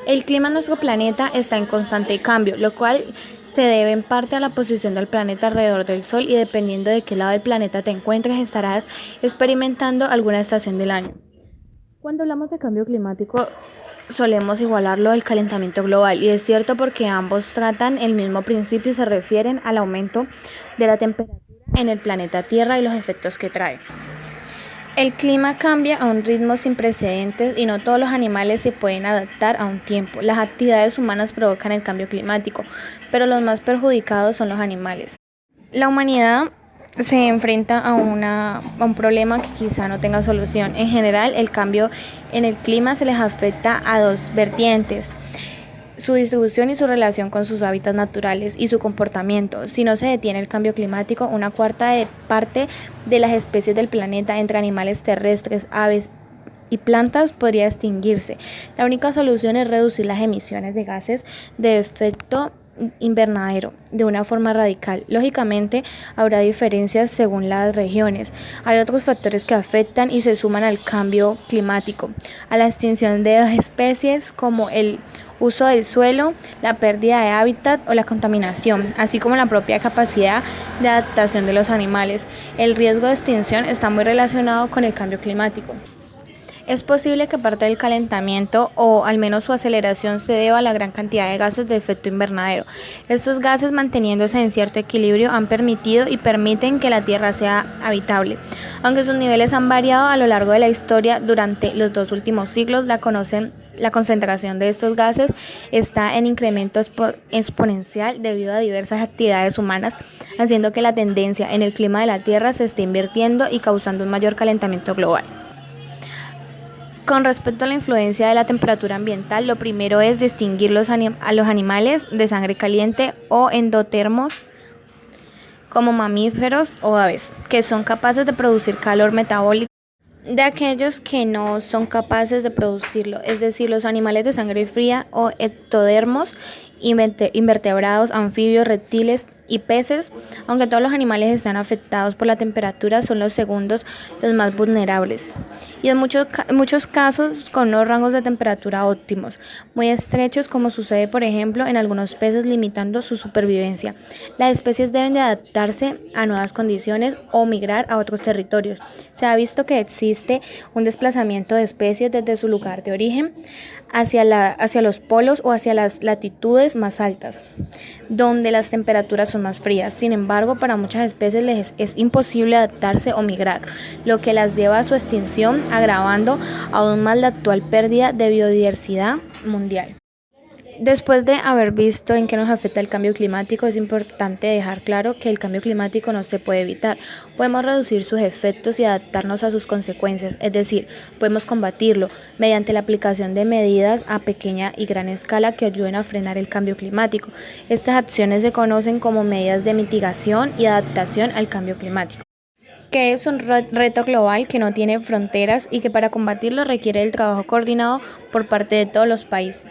El clima en nuestro planeta está en constante cambio, lo cual se debe en parte a la posición del planeta alrededor del Sol y dependiendo de qué lado del planeta te encuentres estarás experimentando alguna estación del año. Cuando hablamos de cambio climático solemos igualarlo al calentamiento global y es cierto porque ambos tratan el mismo principio y se refieren al aumento de la temperatura en el planeta Tierra y los efectos que trae. El clima cambia a un ritmo sin precedentes y no todos los animales se pueden adaptar a un tiempo. Las actividades humanas provocan el cambio climático, pero los más perjudicados son los animales. La humanidad se enfrenta a un problema que quizá no tenga solución. En general, el cambio en el clima se les afecta a dos vertientes: su distribución y su relación con sus hábitats naturales y su comportamiento. Si no se detiene el cambio climático, una cuarta parte de las especies del planeta, entre animales terrestres, aves y plantas, podría extinguirse. La única solución es reducir las emisiones de gases de efecto invernadero de una forma radical. Lógicamente, habrá diferencias según las regiones. Hay otros factores que afectan y se suman al cambio climático, a la extinción de especies como el uso del suelo, la pérdida de hábitat o la contaminación, así como la propia capacidad de adaptación de los animales. El riesgo de extinción está muy relacionado con el cambio climático. Es posible que parte del calentamiento o al menos su aceleración se deba a la gran cantidad de gases de efecto invernadero. Estos gases, manteniéndose en cierto equilibrio, han permitido y permiten que la Tierra sea habitable. Aunque sus niveles han variado a lo largo de la historia, durante los 2 últimos siglos la concentración de estos gases está en incremento exponencial debido a diversas actividades humanas, haciendo que la tendencia en el clima de la Tierra se esté invirtiendo y causando un mayor calentamiento global. Con respecto a la influencia de la temperatura ambiental, lo primero es distinguir a los animales de sangre caliente o endotermos como mamíferos o aves, que son capaces de producir calor metabólico, de aquellos que no son capaces de producirlo, es decir, los animales de sangre fría o ectodermos, invertebrados, anfibios, reptiles y peces. Aunque todos los animales están afectados por la temperatura, son los segundos los más vulnerables y en muchos casos con unos rangos de temperatura óptimos, muy estrechos, como sucede por ejemplo en algunos peces, limitando su supervivencia. Las especies deben de adaptarse a nuevas condiciones o migrar a otros territorios. Se ha visto que existe un desplazamiento de especies desde su lugar de origen hacia los polos o hacia las latitudes más altas, donde las temperaturas son más frías. Sin embargo, para muchas especies les es imposible adaptarse o migrar, lo que las lleva a su extinción, agravando aún más la actual pérdida de biodiversidad mundial. Después de haber visto en qué nos afecta el cambio climático, es importante dejar claro que el cambio climático no se puede evitar. Podemos reducir sus efectos y adaptarnos a sus consecuencias, es decir, podemos combatirlo mediante la aplicación de medidas a pequeña y gran escala que ayuden a frenar el cambio climático. Estas acciones se conocen como medidas de mitigación y adaptación al cambio climático, que es un reto global que no tiene fronteras y que para combatirlo requiere el trabajo coordinado por parte de todos los países.